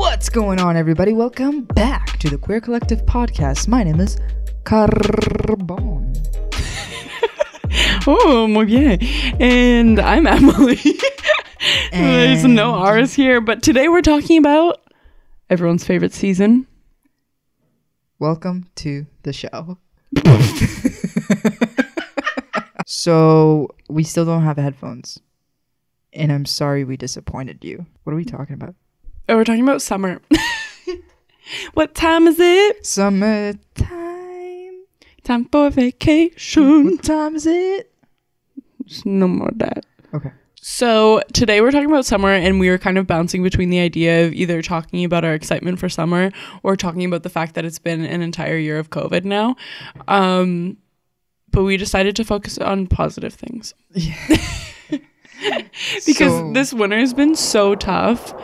What's going on, everybody? Welcome back to the Queer Collective podcast. My name is Karbon. Oh, muy bien. And I'm Emily. There's no R's here, but today we're talking about everyone's favorite season. Welcome to the show. So, we still don't have headphones. And I'm sorry we disappointed you. What are we talking about? Oh, we're talking about summer. What time is it? Summertime. Time for vacation. What time is it? No more of that. Okay. So today we're talking about summer, and we were kind of bouncing between the idea of either talking about our excitement for summer or talking about the fact that it's been an entire year of COVID now. But we decided to focus on positive things. Yeah. Because this winter has been so tough,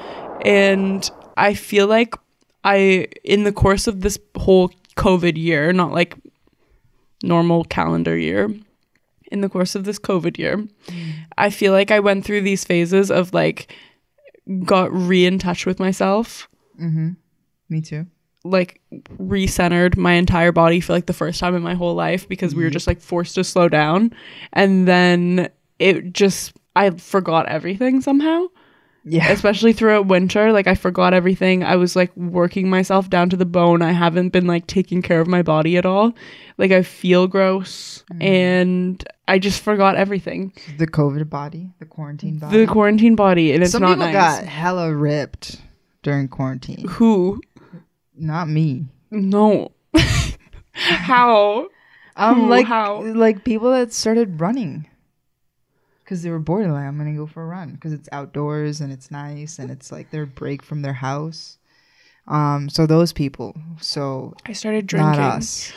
and I feel like in the course of this whole COVID year, not like normal calendar year, in the course of this COVID year, I feel like I went through these phases of like got in touch with myself. Mm-hmm. Me too. Like recentered my entire body for like the first time in my whole life, because we were just like forced to slow down, and then I forgot everything somehow. Yeah. Especially throughout winter. Like I forgot everything. I was like working myself down to the bone. I haven't been like taking care of my body at all. Like I feel gross and I just forgot everything. The COVID body, the quarantine body. The quarantine body, and it's Some not people nice. got hella ripped during quarantine. Who? Not me. No. How? How? Like people that started running. Because they were bored, like, I'm going to go for a run. Because it's outdoors and it's nice and it's like their break from their house. So those people. So I started drinking. Not us.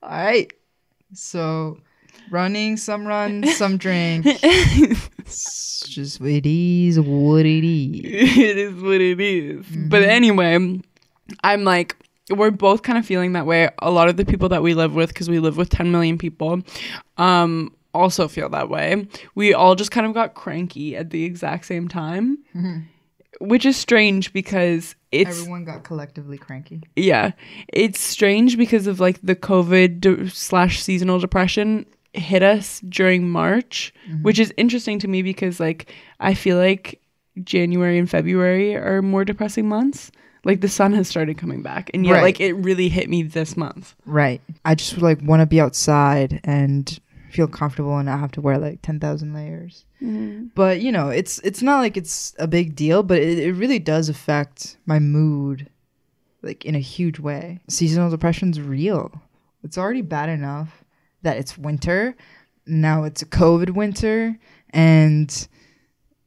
All right. So running, some run, some drink. It's just it is what it is. It is what it is. Mm-hmm. But anyway, I'm like, we're both kind of feeling that way. A lot of the people that we live with, because we live with 10 million people, also feel that way. We all just kind of got cranky at the exact same time, which is strange because everyone got collectively cranky. Yeah. It's strange because of like the COVID / seasonal depression hit us during March, which is interesting to me because like I feel like January and February are more depressing months. Like the sun has started coming back, and yet like it really hit me this month. Right. I just like want to be outside and feel comfortable and not have to wear like 10,000 layers. But you know, it's not like it's a big deal, but it really does affect my mood like in a huge way. Seasonal depression's real. It's already bad enough that it's winter. Now it's a COVID winter, and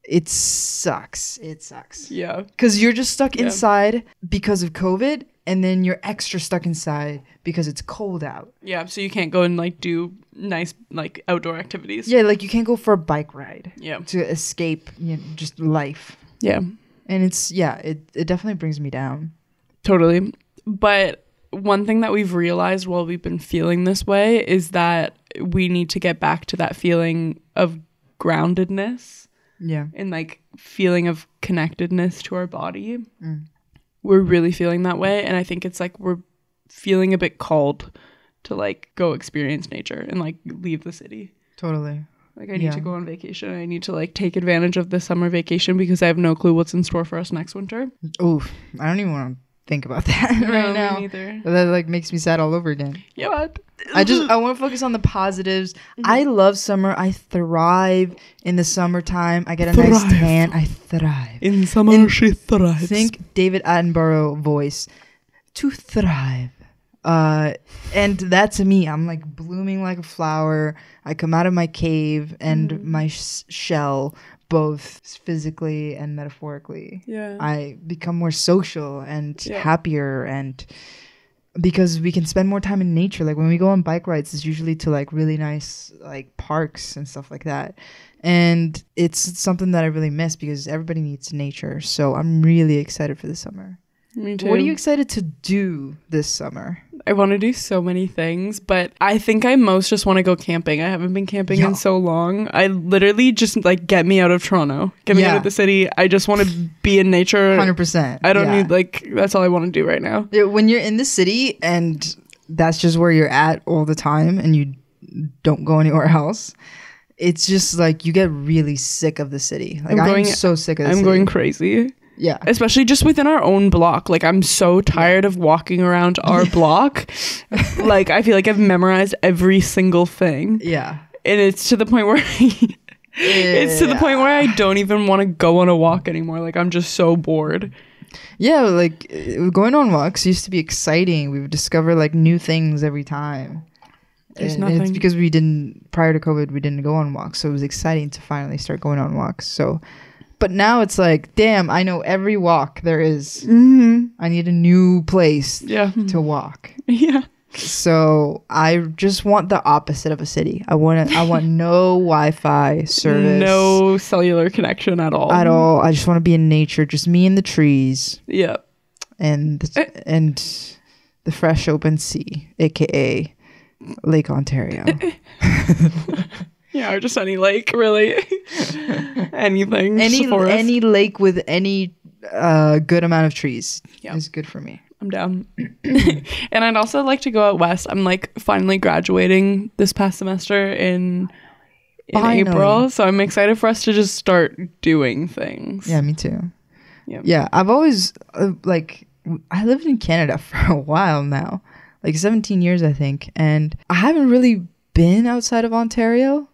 it sucks. It sucks. Yeah. Because you're just stuck inside because of COVID, and then you're extra stuck inside because it's cold out. Yeah, so you can't go and like do nice like outdoor activities. Yeah, like you can't go for a bike ride. Yeah. To escape, you know, just life. Yeah. And it definitely brings me down. Totally. But one thing that we've realized while we've been feeling this way is that we need to get back to that feeling of groundedness. Yeah. And like feeling of connectedness to our body. We're really feeling that way. And I think it's like we're feeling a bit called to like go experience nature and like leave the city. Totally. Like I need to go on vacation. I need to like take advantage of the summer vacation because I have no clue what's in store for us next winter. Oof. I don't even want to think about that right now. Me neither. That like makes me sad all over again. Yeah, what? I want to focus on the positives. I love summer. I thrive in the summertime. I get a nice tan. I thrive. In summer, she thrives. Think David Attenborough voice. To thrive. And that to me, I'm like blooming like a flower. I come out of my cave and my shell, both physically and metaphorically. Yeah. I become more social and happier, and because we can spend more time in nature. Like when we go on bike rides, it's usually to like really nice like parks and stuff like that. And it's something that I really miss because everybody needs nature. So I'm really excited for the summer. Me too. What are you excited to do this summer? I want to do so many things, but I think I most just want to go camping. I haven't been camping in so long. I literally just like get me out of Toronto, get me out of the city. I just want to be in nature. 100%. I don't need like, that's all I want to do right now. When you're in the city and that's just where you're at all the time and you don't go anywhere else, it's just like you get really sick of the city. Like I'm so sick of the city. I'm going crazy. Yeah. Especially just within our own block. Like, I'm so tired of walking around our block. Like, I feel like I've memorized every single thing. Yeah. And it's to the point where I don't even want to go on a walk anymore. Like, I'm just so bored. Yeah, like going on walks used to be exciting. We would discover like new things every time. There's and nothing. It's because prior to COVID, we didn't go on walks. So it was exciting to finally start going on walks. So... But now it's like, damn, I know every walk there is. Mm-hmm. I need a new place to walk. Yeah. So I just want the opposite of a city. I want no Wi-Fi service. No cellular connection at all. At all. I just want to be in nature, just me and the trees. Yeah. And the fresh open sea, aka Lake Ontario. Yeah, or just any lake, really. Anything. Any lake with any good amount of trees is good for me. I'm down. And I'd also like to go out west. I'm like finally graduating this past semester in April. So I'm excited for us to just start doing things. Yeah, me too. Yeah, I've always I lived in Canada for a while now. Like 17 years, I think. And I haven't really been outside of Ontario.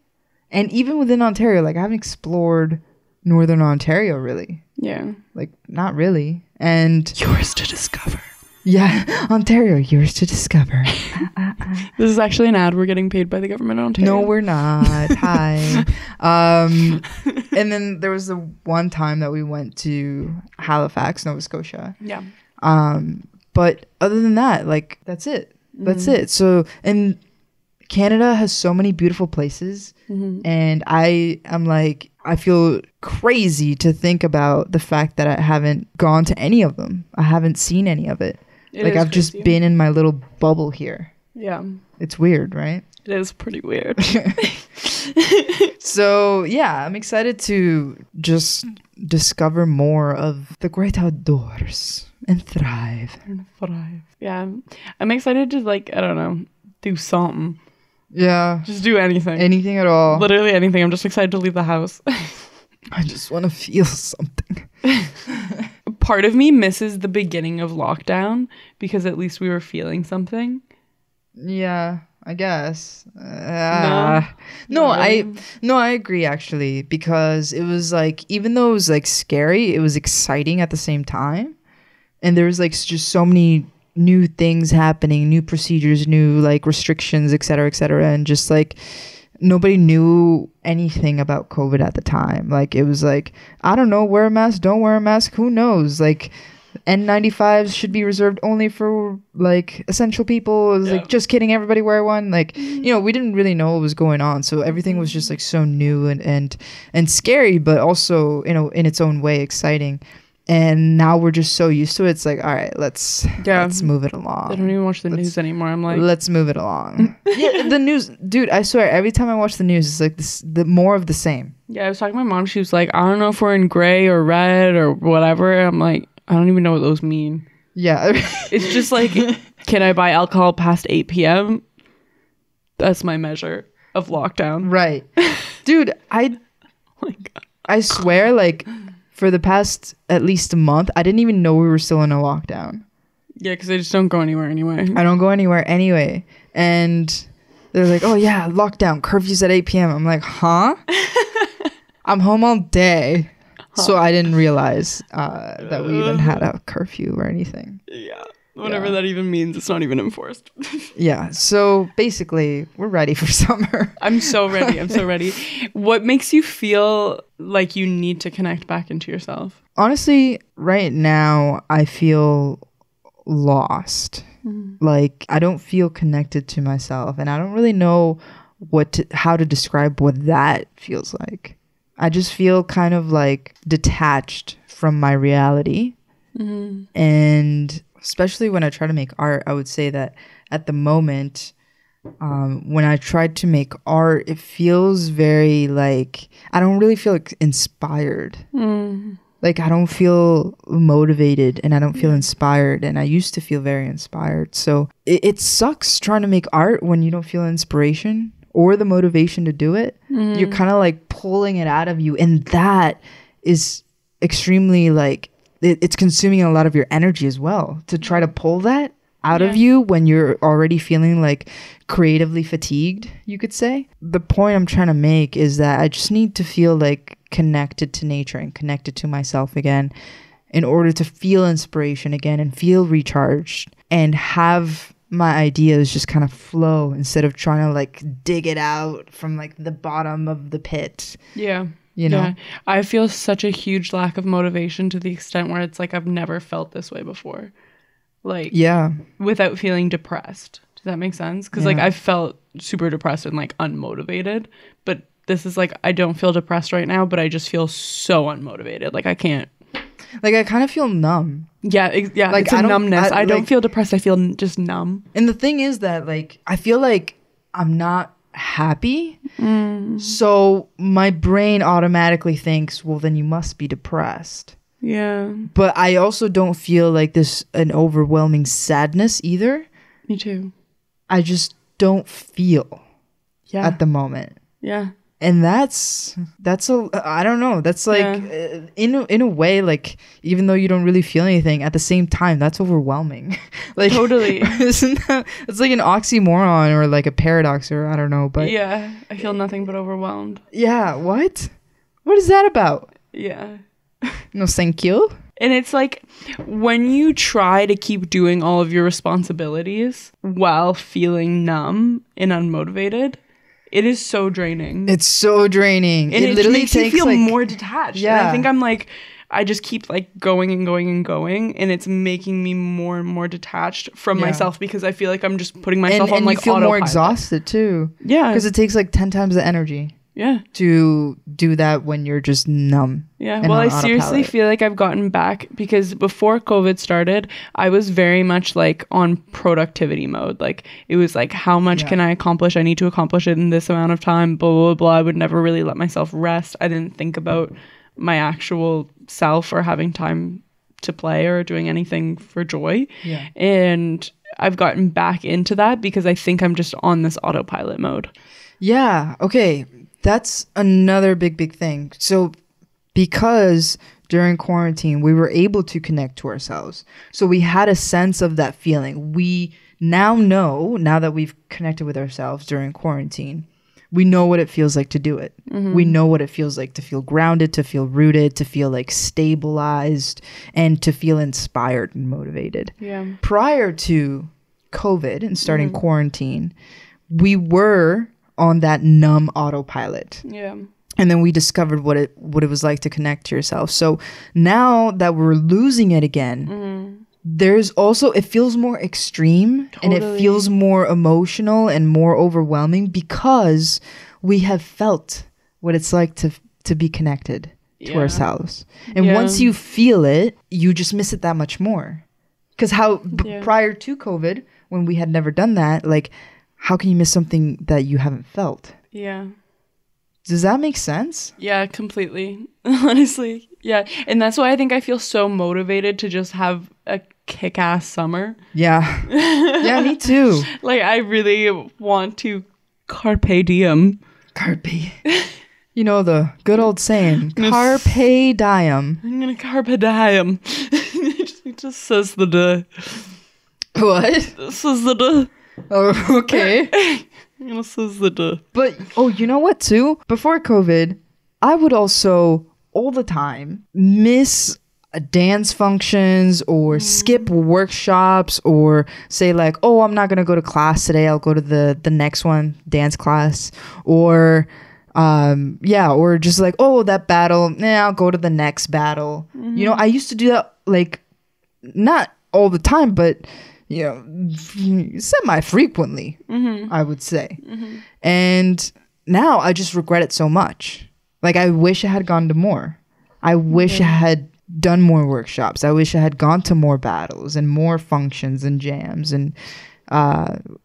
And even within Ontario, like I haven't explored Northern Ontario really. Yeah. Like not really. And yours to discover. Yeah, Ontario, yours to discover. This is actually an ad. We're getting paid by the government of Ontario. No, we're not. Hi. And then there was the one time that we went to Halifax, Nova Scotia. Yeah. But other than that, like that's it. That's it. So, and Canada has so many beautiful places, and I feel crazy to think about the fact that I haven't gone to any of them. I haven't seen any of it. I've just been in my little bubble here. Yeah. It's weird, right? It is pretty weird. So, yeah, I'm excited to just discover more of the great outdoors and thrive. Yeah. I'm excited to, like, I don't know, do something. Yeah. Just do anything. Anything at all. Literally anything. I'm just excited to leave the house. I just want to feel something. Part of me misses the beginning of lockdown because at least we were feeling something. Yeah, I guess. I agree actually, because it was like, even though it was like scary, it was exciting at the same time. And there was like just so many new things happening, new procedures, new like restrictions, et cetera, and just like nobody knew anything about COVID at the time. Like it was like, I don't know, wear a mask, don't wear a mask, who knows? Like N95s should be reserved only for like essential people. It was like, just kidding, everybody wear one. Like, you know, we didn't really know what was going on, so everything was just like so new and scary, but also, you know, in its own way exciting. And now we're just so used to it. It's like, all right, let's move it along. I don't even watch the news anymore. I'm like, let's move it along. Yeah, the news, dude, I swear, every time I watch the news, it's like the more of the same. Yeah, I was talking to my mom. She was like, I don't know if we're in gray or red or whatever. I'm like, I don't even know what those mean. Yeah. It's just like, can I buy alcohol past 8 p.m.? That's my measure of lockdown. Right. Dude, I swear, like, for the past at least a month, I didn't even know we were still in a lockdown. Yeah, because I just don't go anywhere anyway. I don't go anywhere anyway. And they're like, oh yeah, lockdown, curfew's at 8 p.m. I'm like, huh? I'm home all day. Huh. So I didn't realize that we even had a curfew or anything. Yeah. Whatever that even means, it's not even enforced. Yeah. So basically, we're ready for summer. I'm so ready. I'm so ready. What makes you feel like you need to connect back into yourself? Honestly, right now, I feel lost. Like, I don't feel connected to myself. And I don't really know how to describe what that feels like. I just feel kind of like detached from my reality. And especially when I try to make art, I would say that at the moment, when I tried to make art, it feels very like I don't really feel like inspired. Like I don't feel motivated and I don't feel inspired, and I used to feel very inspired. So it sucks trying to make art when you don't feel inspiration or the motivation to do it. You're kind of like pulling it out of you, and that is extremely like it's consuming a lot of your energy as well to try to pull that out of you when you're already feeling like creatively fatigued, you could say. The point I'm trying to make is that I just need to feel like connected to nature and connected to myself again in order to feel inspiration again and feel recharged and have my ideas just kind of flow instead of trying to like dig it out from like the bottom of the pit. Yeah. You know? Yeah. I feel such a huge lack of motivation to the extent where it's like I've never felt this way before. Like, without feeling depressed. Does that make sense? Because like I felt super depressed and like unmotivated, but this is like I don't feel depressed right now, but I just feel so unmotivated. Like I can't. Like I kind of feel numb. Yeah, like it's a numbness. I don't feel depressed. I feel just numb. And the thing is that like I feel like I'm not happy, so my brain automatically thinks, well, then you must be depressed. Yeah. But I also don't feel like this an overwhelming sadness either. Me too. I just don't feel at the moment. Yeah. And that's I don't know. That's like in a way, like even though you don't really feel anything, at the same time that's overwhelming. Like totally. Isn't that, it's like an oxymoron or like a paradox or I don't know. But yeah, I feel nothing but overwhelmed. Yeah. What is that about? Yeah. No, thank you. And it's like when you try to keep doing all of your responsibilities while feeling numb and unmotivated, it is so draining. It's so draining. And it literally makes you feel like, more detached. Yeah. And I think I'm like, I just keep like going and going and going, and it's making me more and more detached from myself because I feel like I'm just putting myself on like autopilot. And you feel more exhausted too. Yeah. Because it takes like 10 times the energy. Yeah. To do that when you're just numb. Yeah. Well, I seriously feel like I've gotten back because before COVID started, I was very much like on productivity mode. Like it was like, how much can I accomplish? I need to accomplish it in this amount of time, blah, blah, blah. I would never really let myself rest. I didn't think about my actual self or having time to play or doing anything for joy. Yeah. And I've gotten back into that because I think I'm just on this autopilot mode. Yeah. Okay. That's another big thing. So because during quarantine, we were able to connect to ourselves. So we had a sense of that feeling. We now know, now that we've connected with ourselves during quarantine, we know what it feels like to do it. We know what it feels like to feel grounded, to feel rooted, to feel like stabilized, and to feel inspired and motivated. Yeah. Prior to COVID and starting quarantine, we were on that numb autopilot. Yeah. And then we discovered what it was like to connect to yourself. So now that we're losing it again, there's also, it feels more extreme and it feels more emotional and more overwhelming because we have felt what it's like to be connected to ourselves. And once you feel it, you just miss it that much more. Because prior to COVID, when we had never done that, like, how can you miss something that you haven't felt? Yeah. Does that make sense? Yeah, completely. Honestly. Yeah. And that's why I think I feel so motivated to just have a kick-ass summer. Yeah. Yeah, me too. Like, I really want to carpe diem. Carpe. You know, the good old saying, carpe diem. I'm going to carpe diem. It just says the duh. What? It says the duh. Oh, okay. This is the duh. But, you know what, too? Before COVID, I would also, all the time, miss dance functions or skip workshops or say like, oh, I'm not going to go to class today. I'll go to the next one, dance class. Or, or just like, oh, that battle, I'll go to the next battle. You know, I used to do that, like, not all the time, but you know, semi-frequently, I would say. And now I just regret it so much. Like, I wish I had gone to more. I wish I had done more workshops. I wish I had gone to more battles and more functions and jams and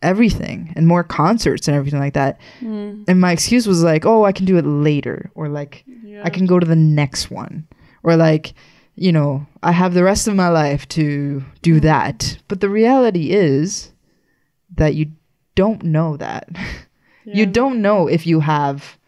everything, and more concerts and everything like that. And my excuse was like, oh, I can do it later, or like I can go to the next one, or like, you know, I have the rest of my life to do that. But the reality is that you don't know that. You don't know if you have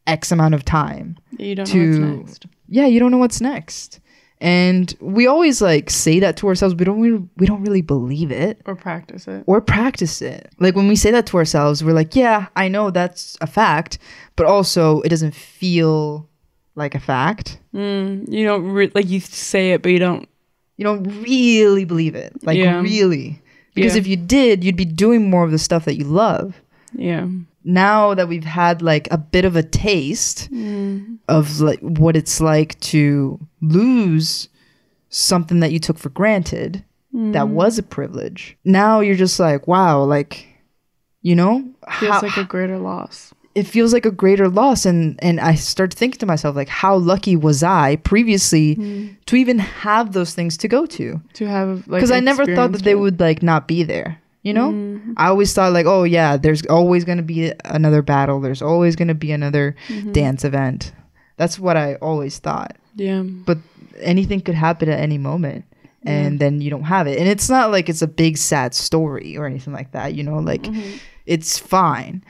X amount of time. You don't know what's next. Yeah, you don't know what's next. And we always like say that to ourselves, but we don't really believe it. Or practice it. Like when we say that to ourselves, we're like, yeah, I know that's a fact, but also it doesn't feel like a fact. You don't like, you say it, but you don't really believe it. Like really. Because if you did, you'd be doing more of the stuff that you love. Yeah. Now that we've had like a bit of a taste of like what it's like to lose something that you took for granted, that was a privilege. Now you're just like, wow, like, you know, feels like a greater loss. It feels like a greater loss. And I start thinking to myself, like, how lucky was I previously to even have those things to go to have, like, because I never thought that they would like not be there. You know, I always thought like, oh yeah, there's always going to be another battle. There's always going to be another dance event. That's what I always thought. Yeah. But anything could happen at any moment, and then you don't have it. And it's not like it's a big sad story or anything like that. You know, like it's fine.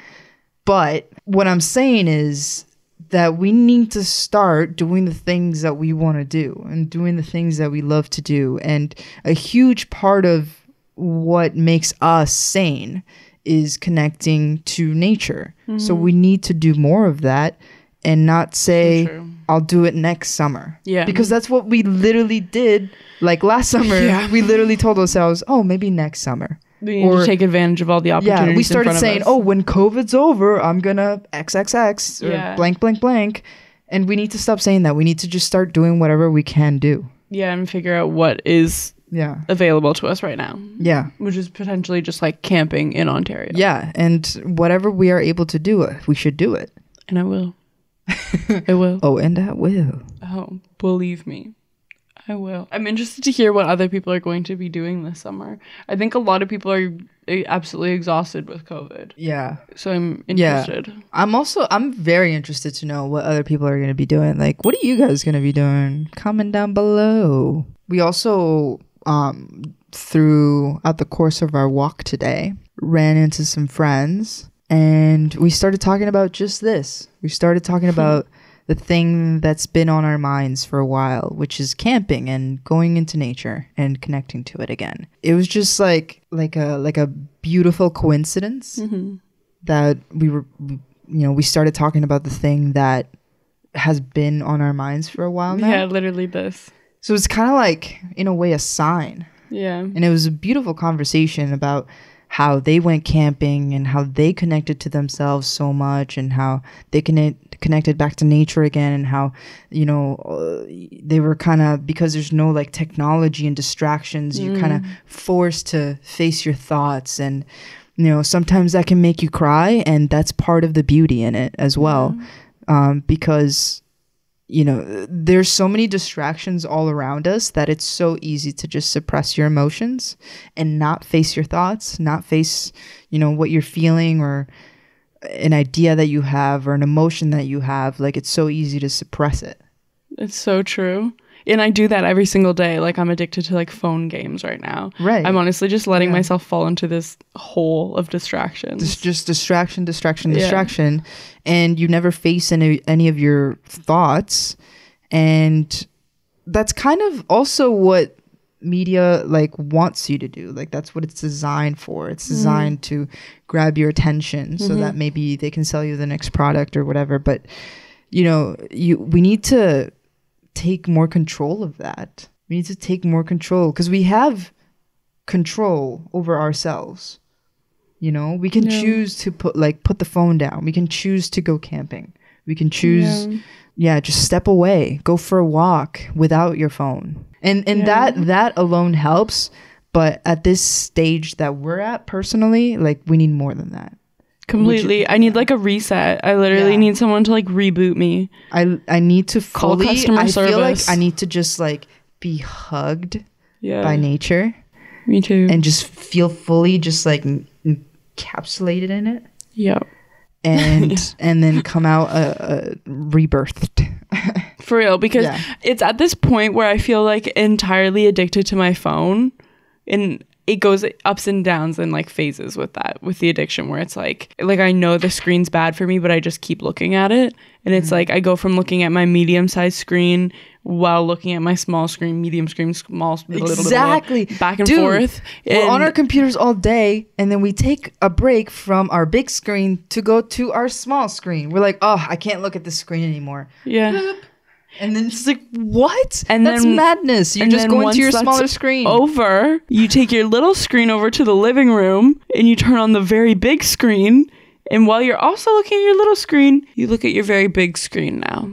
But what I'm saying is that we need to start doing the things that we want to do and doing the things that we love to do. And a huge part of what makes us sane is connecting to nature. So we need to do more of that and not say, I'll do it next summer. Yeah. Because that's what we literally did. Like last summer, we literally told ourselves, oh, maybe next summer. We need to take advantage of all the opportunities. Yeah, we started saying, oh, when COVID's over, I'm gonna XXX or blank, blank, blank. And we need to stop saying that. We need to just start doing whatever we can do. Yeah, and figure out what is available to us right now. Yeah. Which is potentially just like camping in Ontario. Yeah, and whatever we are able to do, we should do it. And I will. I will. Oh, and I will. Oh, believe me. I will. I'm interested to hear what other people are going to be doing this summer. I think a lot of people are absolutely exhausted with COVID. Yeah. So I'm interested. Yeah. I'm very interested to know what other people are going to be doing. Like, what are you guys going to be doing? Comment down below. We also, throughout the course of our walk today, ran into some friends and we started talking about just this. We started talking about the thing that's been on our minds for a while, which is camping and going into nature and connecting to it again. It was just like a beautiful coincidence that we started talking about the thing that has been on our minds for a while now. Yeah, literally this. So it's kind of like, in a way, a sign. Yeah. And it was a beautiful conversation about how they went camping and how they connected to themselves so much and how they connected back to nature again, and how, you know, they were kind of, because there's no like technology and distractions, you're kind of forced to face your thoughts. And, you know, sometimes that can make you cry, and that's part of the beauty in it as well. Because, you know, there's so many distractions all around us that it's so easy to just suppress your emotions and not face your thoughts, not face, you know, what you're feeling or an idea that you have or an emotion that you have. Like, it's so easy to suppress it. It's so true. And I do that every single day. Like, I'm addicted to like phone games right now. Right. I'm honestly just letting myself fall into this hole of distractions. Just distraction. And you never face any of your thoughts. And that's kind of also what media like wants you to do. Like, that's what it's designed for. It's designed to grab your attention so that maybe they can sell you the next product or whatever. But, you know, we need to take more control of that. We need to take more control, because we have control over ourselves. You know, we can choose to put the phone down. We can choose to go camping. We can choose, just step away, go for a walk without your phone. And that alone helps. But at this stage that we're at personally, like, we need more than that. Completely. I need like a reset. I literally need someone to like reboot me. I need to call customer service. I feel like I need to just like be hugged by nature. Me too. And just feel fully just like encapsulated in it. Yep. And and then come out rebirthed. For real, because it's at this point where I feel like entirely addicted to my phone, and it goes ups and downs and like phases with the addiction, where it's like I know the screen's bad for me, but I just keep looking at it. And it's like I go from looking at my medium-sized screen while looking at my small screen, medium screen, small, exactly, back and forth. We're on our computers all day, and then we take a break from our big screen to go to our small screen. We're like, oh, I can't look at the screen anymore. Yeah. And then it's like, what? And that's madness. You're just going to your smaller screen. Over, you take your little screen over to the living room and you turn on the very big screen. And while you're also looking at your little screen, you look at your very big screen now.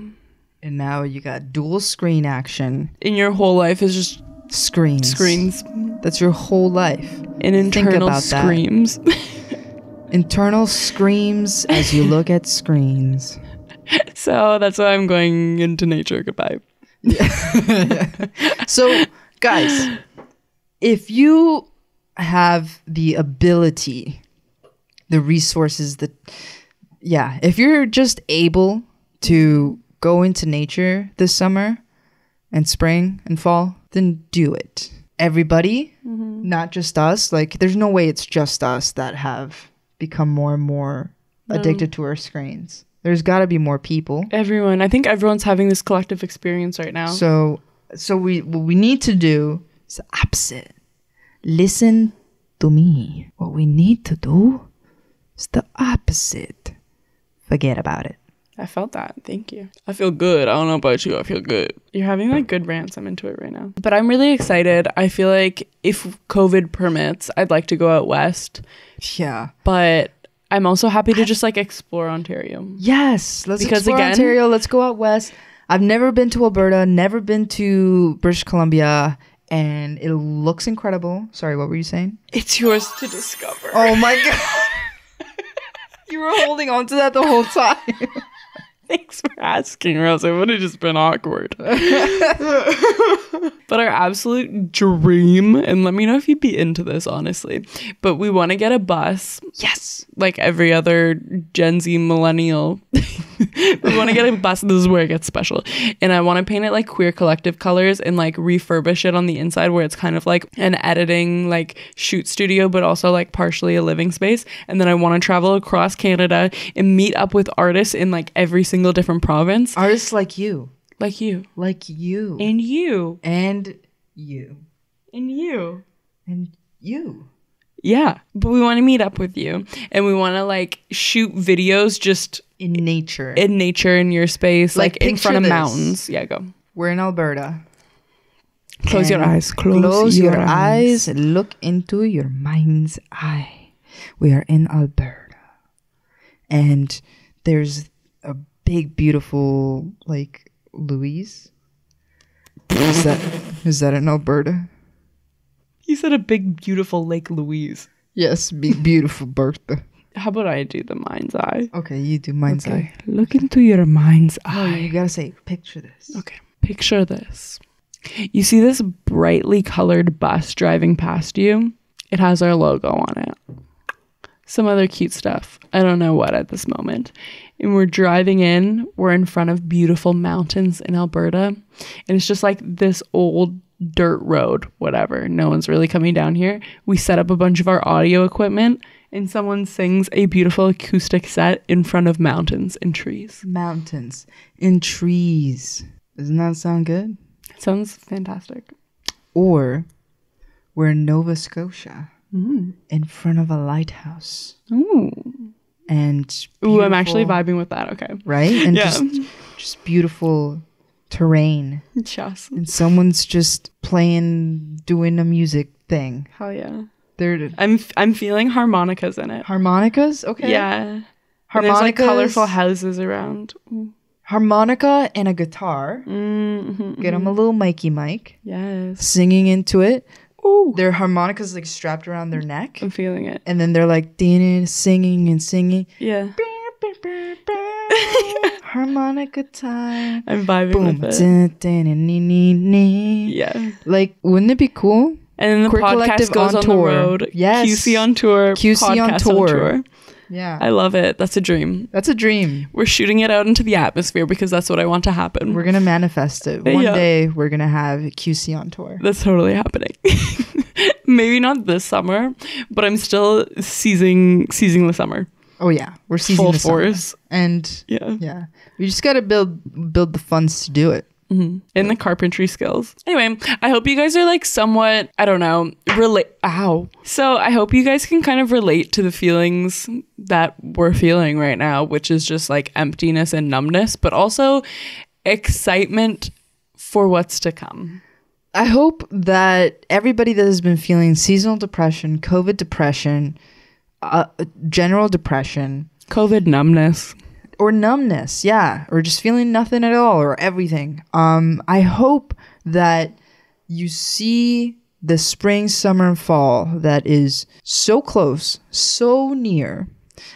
And now you got dual screen action. And your whole life is just screens. That's your whole life. And internal screams. Internal screams as you look at screens. So that's why I'm going into nature. Goodbye. So, guys, if you have the ability, the resources, if you're just able to go into nature this summer and spring and fall, then do it. Everybody, not just us. Like, there's no way it's just us that have become more and more addicted to our screens. There's got to be more people. Everyone. I think everyone's having this collective experience right now. So what we need to do is the opposite. Listen to me. What we need to do is the opposite. Forget about it. I felt that. Thank you. I feel good. I don't know about you. I feel good. You're having like good rants. I'm into it right now. But I'm really excited. I feel like if COVID permits, I'd like to go out west. Yeah. But I'm also happy to just like explore Ontario. Yes, let's explore Ontario. Let's go out west. I've never been to Alberta, never been to British Columbia, and it looks incredible. Sorry, what were you saying? It's yours to discover. Oh my god. You were holding on to that the whole time. Thanks for asking, or else it would have just been awkward. But our absolute dream, and let me know if you'd be into this, honestly, but we want to get a bus. Yes. Like every other Gen Z millennial. We want to get a bus. This is where it gets special. And I want to paint it like queer collective colors and like refurbish it on the inside, where it's kind of like an editing like shoot studio, but also like partially a living space. And then I want to travel across Canada and meet up with artists in like every single different province. Artists like you. Like you. Like you. And you. And you. And you. And you. Yeah. But we want to meet up with you. And we want to like shoot videos just in nature. In nature, in your space. Like in front of mountains. Yeah, go. We're in Alberta. Close your eyes. Close your eyes. Look into your mind's eye. We are in Alberta. And there's a big, beautiful, like, Louise. Is that in Alberta? You said a big, beautiful Lake Louise. Yes, big, beautiful Bertha. How about I do the mind's eye? Okay, you do mind's eye. Look into your mind's eye. No, you gotta say, picture this. Okay, picture this. You see this brightly colored bus driving past you? It has our logo on it. Some other cute stuff. I don't know what at this moment. And we're driving in. We're in front of beautiful mountains in Alberta. And it's just like this old dirt road, whatever. No one's really coming down here. We set up a bunch of our audio equipment and someone sings a beautiful acoustic set in front of mountains and trees. Mountains and trees. Doesn't that sound good? It sounds fantastic. Or we're in Nova Scotia. In front of a lighthouse. Ooh. And I'm actually vibing with that. Okay. Right? And just beautiful terrain. Yes. And someone's just doing a music thing. Hell yeah. I'm feeling harmonicas in it. Harmonicas? Okay. Yeah. Harmonicas. There's like colorful houses around. Harmonica and a guitar. Mm-hmm, Get them a little Mikey Mike. Yes. Singing into it. Ooh. Their harmonica's like strapped around their neck. I'm feeling it. And then they're like singing and singing. Yeah. Harmonica time. I'm vibing Boom. with it. Yeah. Like, wouldn't it be cool? And then the Queer podcast Collective goes on tour. the road. Yes. QC on tour. QC on tour. Yeah. I love it. That's a dream. That's a dream. We're shooting it out into the atmosphere because that's what I want to happen. We're going to manifest it. One day we're going to have QC on tour. That's totally happening. Maybe not this summer, but I'm still seizing the summer. Oh yeah, we're seizing full the force. Summer. And yeah, we just got to build the funds to do it. Mm-hmm. And the carpentry skills. Anyway, I hope you guys are like somewhat, I don't know, So I hope you guys can kind of relate to the feelings that we're feeling right now, which is just like emptiness and numbness, but also excitement for what's to come. I hope that everybody that has been feeling seasonal depression, COVID depression, general depression, COVID numbness, or numbness, or just feeling nothing at all, or everything. I hope that you see the spring, summer, and fall that is so close, so near,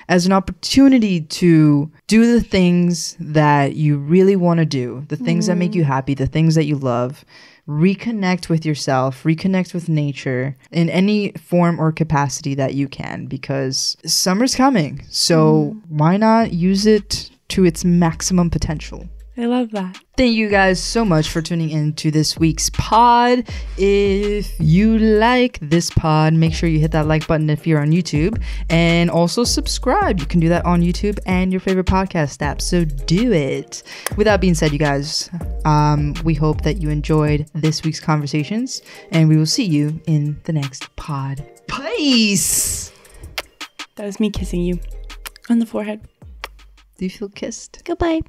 as an opportunity to do the things that you really want to do, the things that make you happy, the things that you love. Reconnect with yourself, reconnect with nature in any form or capacity that you can, because summer's coming. So why not use it to its maximum potential? I love that. Thank you guys so much for tuning in to this week's pod. If you like this pod, make sure you hit that like button if you're on YouTube, and also subscribe. You can do that on YouTube and your favorite podcast app, so do it. With that being said, you guys, we hope that you enjoyed this week's conversations, and we will see you in the next pod. Peace! That was me kissing you on the forehead. Do you feel kissed? Goodbye.